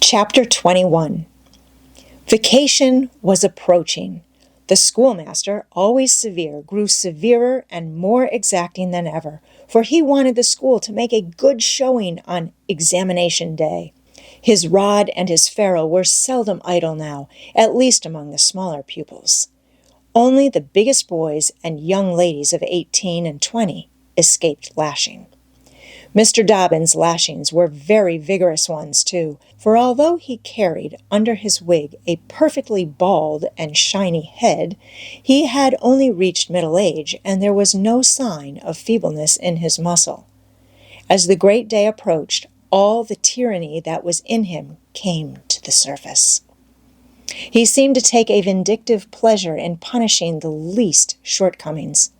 Chapter 21. Vacation was approaching. The schoolmaster, always severe, grew severer and more exacting than ever, for he wanted the school to make a good showing on examination day. His rod and his ferule were seldom idle now, at least among the smaller pupils. Only the biggest boys and young ladies of 18 and 20 escaped lashing. Mr. Dobbin's lashings were very vigorous ones, too, for although he carried under his wig a perfectly bald and shiny head, he had only reached middle age, and there was no sign of feebleness in his muscle. As the great day approached, all the tyranny that was in him came to the surface. He seemed to take a vindictive pleasure in punishing the least shortcomings.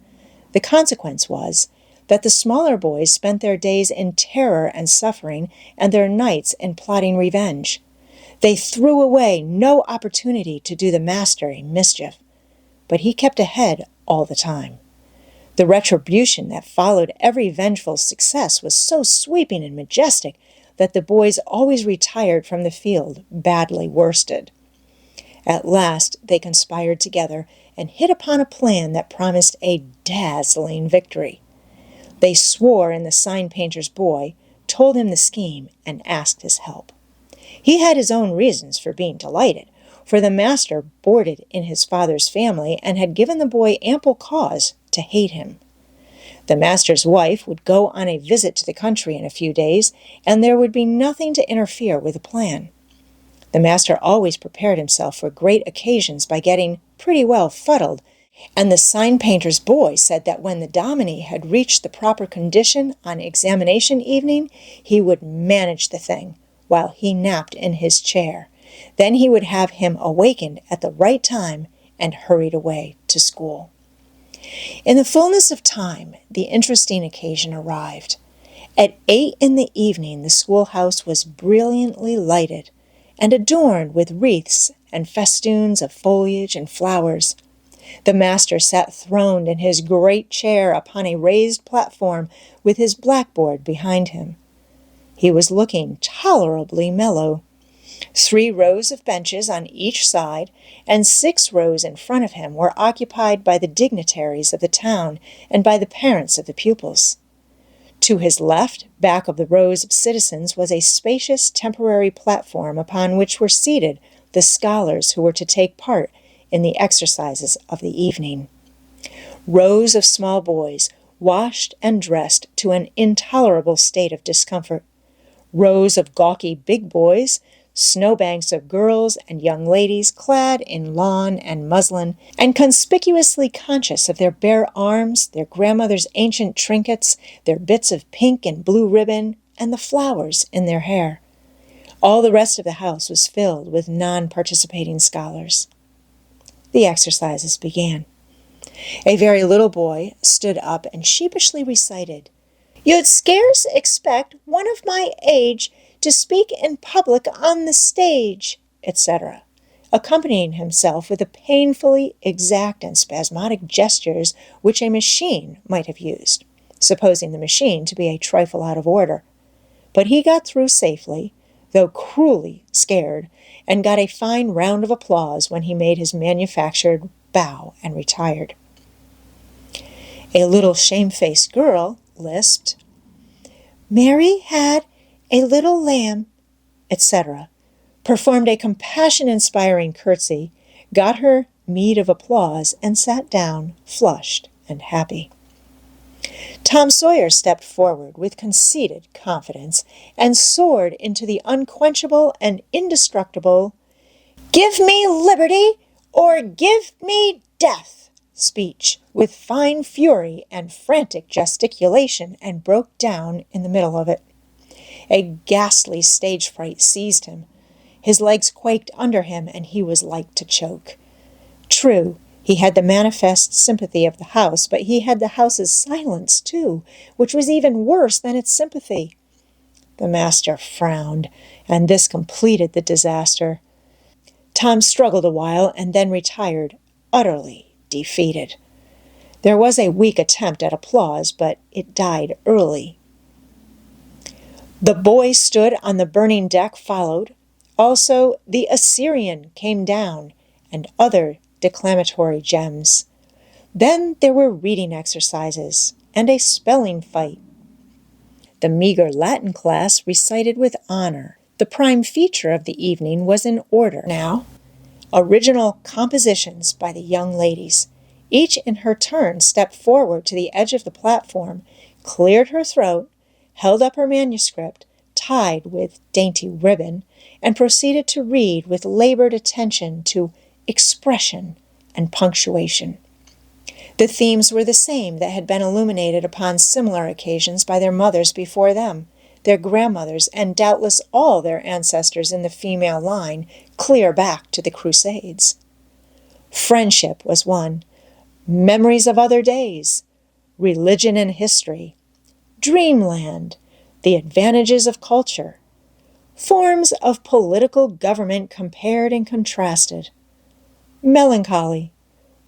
The consequence was that the smaller boys spent their days in terror and suffering, and their nights in plotting revenge. They threw away no opportunity to do the master a mischief, but he kept ahead all the time. The retribution that followed every vengeful success was so sweeping and majestic that the boys always retired from the field badly worsted. At last they conspired together and hit upon a plan that promised a dazzling victory. They swore in the sign painter's boy, told him the scheme, and asked his help. He had his own reasons for being delighted, for the master boarded in his father's family and had given the boy ample cause to hate him. The master's wife would go on a visit to the country in a few days, and there would be nothing to interfere with the plan. The master always prepared himself for great occasions by getting pretty well fuddled, and the sign painter's boy said that when the dominie had reached the proper condition on examination evening, he would manage the thing while he napped in his chair. Then he would have him awakened at the right time and hurried away to school. In the fullness of time, the interesting occasion arrived. At 8 in the evening, the schoolhouse was brilliantly lighted and adorned with wreaths and festoons of foliage and flowers. The master sat throned in his great chair upon a raised platform with his blackboard behind him. He was looking tolerably mellow. 3 rows of benches on each side and 6 rows in front of him were occupied by the dignitaries of the town and by the parents of the pupils. To his left, back of the rows of citizens, was a spacious temporary platform upon which were seated the scholars who were to take part in the exercises of the evening. Rows of small boys, washed and dressed to an intolerable state of discomfort. Rows of gawky big boys, snowbanks of girls and young ladies clad in lawn and muslin, and conspicuously conscious of their bare arms, their grandmother's ancient trinkets, their bits of pink and blue ribbon, and the flowers in their hair. All the rest of the house was filled with non-participating scholars. The exercises began. A very little boy stood up and sheepishly recited, "You'd scarce expect one of my age to speak in public on the stage," etc., accompanying himself with the painfully exact and spasmodic gestures which a machine might have used, supposing the machine to be a trifle out of order. But he got through safely, though cruelly scared, and got a fine round of applause when he made his manufactured bow and retired. A little shamefaced girl lisped, "Mary had a little lamb," etc., performed a compassion-inspiring curtsy, got her meed of applause, and sat down, flushed and happy. Tom Sawyer stepped forward with conceited confidence and soared into the unquenchable and indestructible "Give me liberty or give me death" speech with fine fury and frantic gesticulation, and broke down in the middle of it. A ghastly stage fright seized him. His legs quaked under him, and he was like to choke. True, he had the manifest sympathy of the house, but he had the house's silence, too, which was even worse than its sympathy. The master frowned, and this completed the disaster. Tom struggled a while and then retired, utterly defeated. There was a weak attempt at applause, but it died early. The boy stood on the burning deck followed, Also, the Assyrian came down, and other declamatory gems. Then there were reading exercises and a spelling fight. The meager Latin class recited with honor. The prime feature of the evening was in order now. Original compositions by the young ladies. Each in her turn stepped forward to the edge of the platform, cleared her throat, held up her manuscript, tied with dainty ribbon, and proceeded to read with labored attention to expression and punctuation. The themes were the same that had been illuminated upon similar occasions by their mothers before them, their grandmothers, and doubtless all their ancestors in the female line, clear back to the Crusades. Friendship was one, memories of other days, religion and history, dreamland, the advantages of culture, forms of political government compared and contrasted, melancholy,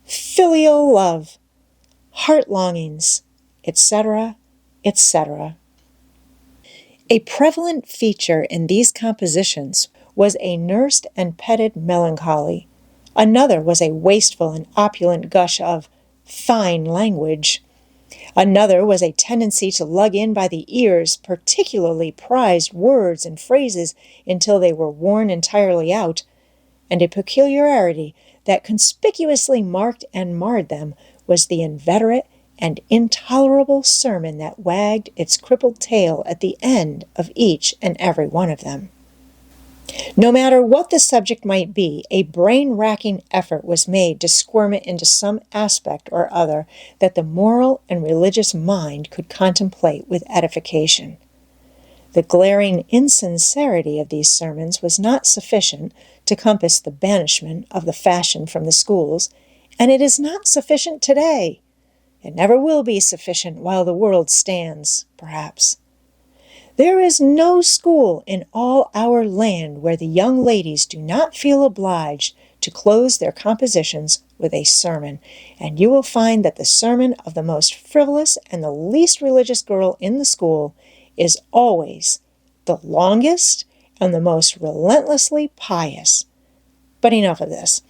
filial love, heart longings, etc., etc. A prevalent feature in these compositions was a nursed and petted melancholy. Another was a wasteful and opulent gush of fine language. Another was a tendency to lug in by the ears particularly prized words and phrases until they were worn entirely out, and a peculiarity that conspicuously marked and marred them was the inveterate and intolerable sermon that wagged its crippled tail at the end of each and every one of them. No matter what the subject might be, a brain-racking effort was made to squirm it into some aspect or other that the moral and religious mind could contemplate with edification. The glaring insincerity of these sermons was not sufficient to compass the banishment of the fashion from the schools, and it is not sufficient today. It never will be sufficient while the world stands, perhaps. There is no school in all our land where the young ladies do not feel obliged to close their compositions with a sermon, and you will find that the sermon of the most frivolous and the least religious girl in the school is always the longest and the most relentlessly pious. But enough of this.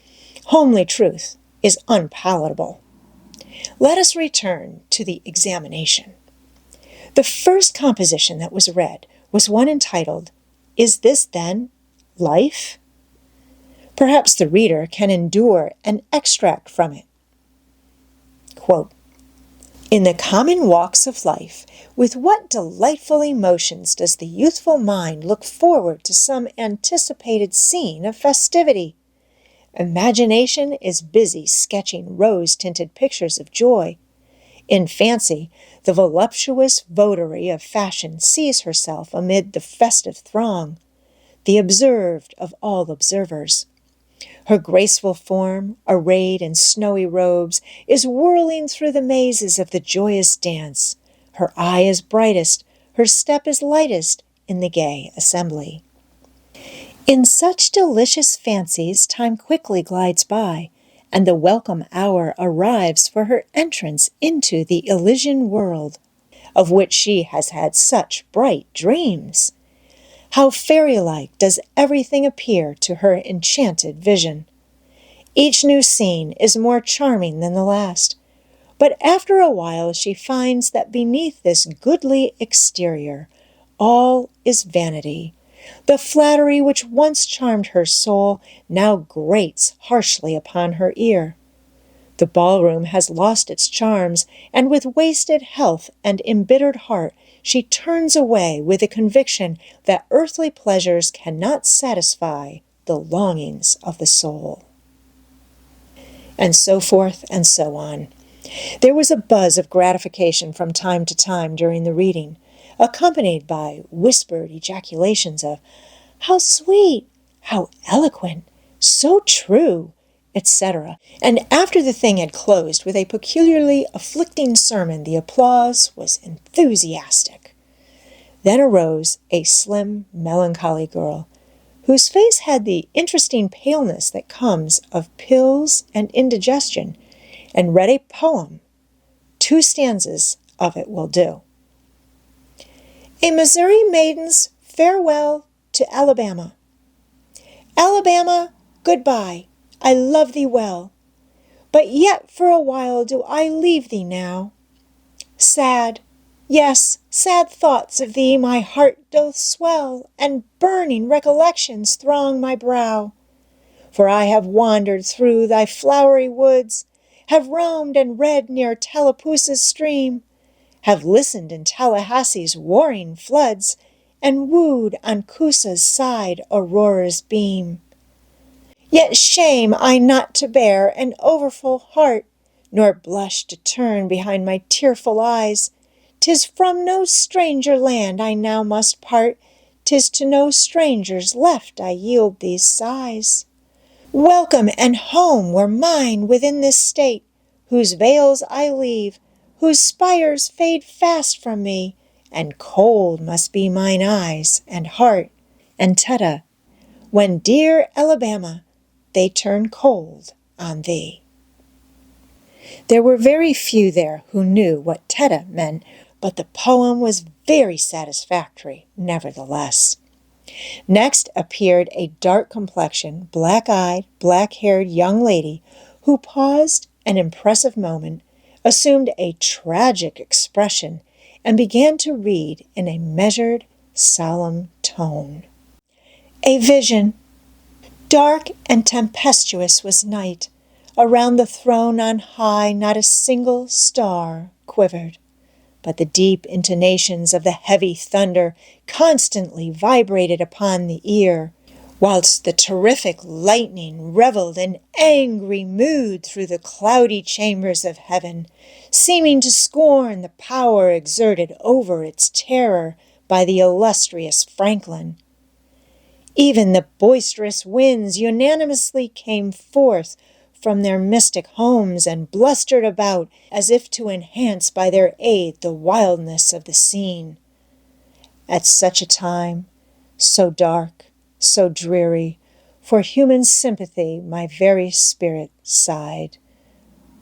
Homely truth is unpalatable. Let us return to the examination. The first composition that was read was one entitled, "Is This Then Life?" Perhaps the reader can endure an extract from it. Quote, "In the common walks of life, with what delightful emotions does the youthful mind look forward to some anticipated scene of festivity! Imagination is busy sketching rose-tinted pictures of joy. In fancy, the voluptuous votary of fashion sees herself amid the festive throng, the observed of all observers. Her graceful form, arrayed in snowy robes, is whirling through the mazes of the joyous dance. Her eye is brightest, her step is lightest in the gay assembly. In such delicious fancies time quickly glides by, and the welcome hour arrives for her entrance into the Elysian world, of which she has had such bright dreams. How fairy-like does everything appear to her enchanted vision! Each new scene is more charming than the last, but after a while she finds that beneath this goodly exterior all is vanity. The flattery which once charmed her soul now grates harshly upon her ear. The ballroom has lost its charms, and with wasted health and embittered heart she turns away with the conviction that earthly pleasures cannot satisfy the longings of the soul." And so forth and so on. There was a buzz of gratification from time to time during the reading, accompanied by whispered ejaculations of, "How sweet! How eloquent! So true!" etc. And after the thing had closed with a peculiarly afflicting sermon, the applause was enthusiastic. Then arose a slim, melancholy girl, whose face had the interesting paleness that comes of pills and indigestion, and read a poem. 2 stanzas of it will do. A Missouri maiden's farewell to Alabama. Alabama, good-bye, I love thee well, but yet for a while do I leave thee now. Sad, yes, sad thoughts of thee my heart doth swell, and burning recollections throng my brow. For I have wandered through thy flowery woods, have roamed and read near Tallapoosa's stream, have listened in Tallahassee's warring floods, and wooed on Coosa's side Aurora's beam. Yet shame I not to bear an overfull heart, nor blush to turn behind my tearful eyes. 'Tis from no stranger land I now must part, 'tis to no strangers left I yield these sighs. Welcome and home were mine within this state, whose vales I leave, whose spires fade fast from me, and cold must be mine eyes and heart and Tetta, when dear Alabama, they turn cold on thee. There were very few there who knew what Tetta meant, but the poem was very satisfactory, nevertheless. Next appeared a dark-complexioned, black-eyed, black-haired young lady who paused an impressive moment, assumed a tragic expression, and began to read in a measured, solemn tone. A vision. Dark and tempestuous was night. Around the throne on high not a single star quivered, but the deep intonations of the heavy thunder constantly vibrated upon the ear, whilst the terrific lightning revelled in angry mood through the cloudy chambers of heaven, seeming to scorn the power exerted over its terror by the illustrious Franklin. Even the boisterous winds unanimously came forth from their mystic homes and blustered about as if to enhance by their aid the wildness of the scene. At such a time, so dark, so dreary, for human sympathy my very spirit sighed.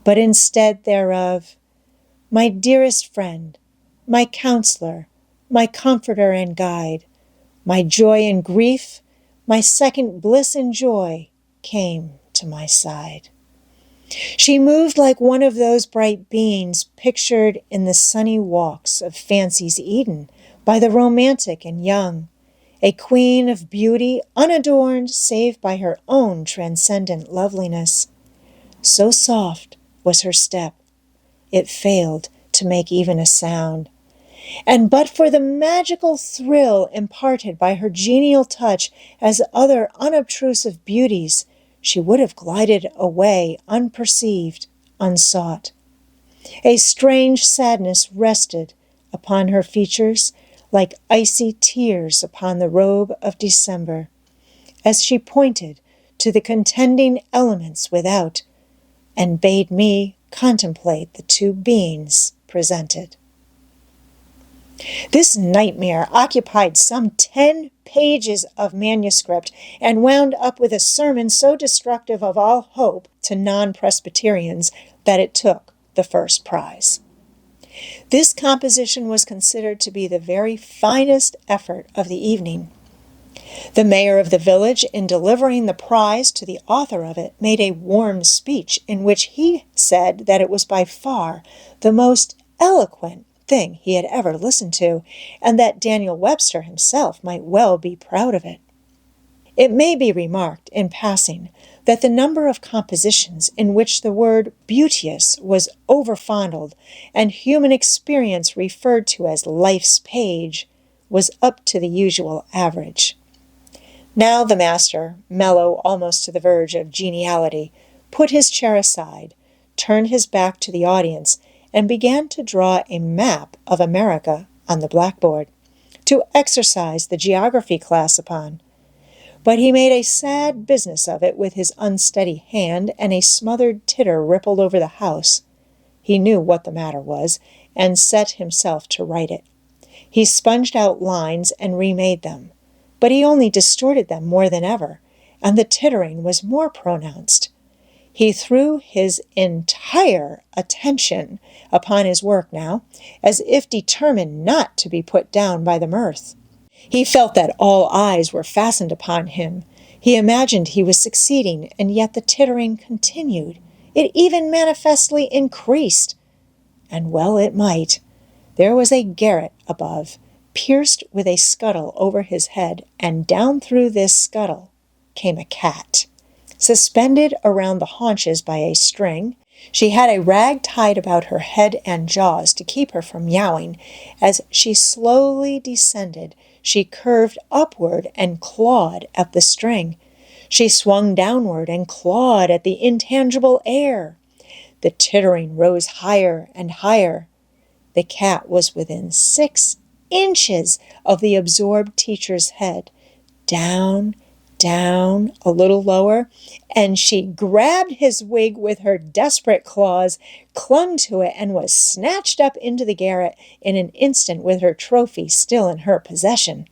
But instead thereof, my dearest friend, my counselor, my comforter and guide, my joy and grief, my second bliss and joy, came to my side. She moved like one of those bright beings pictured in the sunny walks of Fancy's Eden by the romantic and young, a queen of beauty unadorned save by her own transcendent loveliness. So soft was her step, it failed to make even a sound, and but for the magical thrill imparted by her genial touch as other unobtrusive beauties, she would have glided away unperceived, unsought. A strange sadness rested upon her features like icy tears upon the robe of December, as she pointed to the contending elements without and bade me contemplate the two beings presented. This nightmare occupied some 10 pages of manuscript and wound up with a sermon so destructive of all hope to non-Presbyterians that it took the first prize. This composition was considered to be the very finest effort of the evening. The mayor of the village, in delivering the prize to the author of it, made a warm speech in which he said that it was by far the most eloquent thing he had ever listened to, and that Daniel Webster himself might well be proud of it. It may be remarked, in passing, that the number of compositions in which the word beauteous was overfondled and human experience referred to as life's page was up to the usual average. Now the master, mellow almost to the verge of geniality, put his chair aside, turned his back to the audience, and began to draw a map of America on the blackboard, to exercise the geography class upon. But he made a sad business of it with his unsteady hand, and a smothered titter rippled over the house. He knew what the matter was, and set himself to write it. He sponged out lines and remade them, but he only distorted them more than ever, and the tittering was more pronounced. He threw his entire attention upon his work now, as if determined not to be put down by the mirth. He felt that all eyes were fastened upon him. He imagined he was succeeding, and yet the tittering continued. It even manifestly increased. And well it might. There was a garret above, pierced with a scuttle over his head, and down through this scuttle came a cat. Suspended around the haunches by a string, she had a rag tied about her head and jaws to keep her from meowing. As she slowly descended, she curved upward and clawed at the string. She swung downward and clawed at the intangible air. The tittering rose higher and higher. The cat was within 6 inches of the absorbed teacher's head. Down, down, a little lower, and she grabbed his wig with her desperate claws, clung to it, and was snatched up into the garret in an instant with her trophy still in her possession.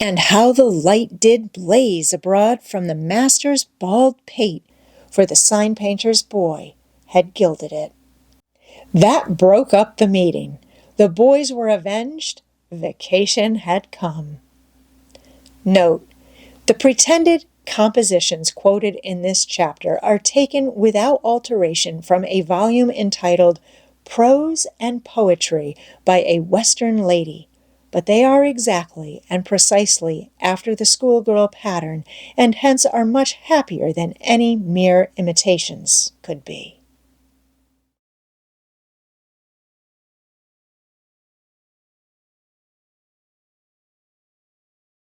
And how the light did blaze abroad from the master's bald pate, for the sign painter's boy had gilded it. That broke up the meeting. The boys were avenged. Vacation had come. Note: the pretended compositions quoted in this chapter are taken without alteration from a volume entitled Prose and Poetry by a Western Lady, but they are exactly and precisely after the schoolgirl pattern, and hence are much happier than any mere imitations could be.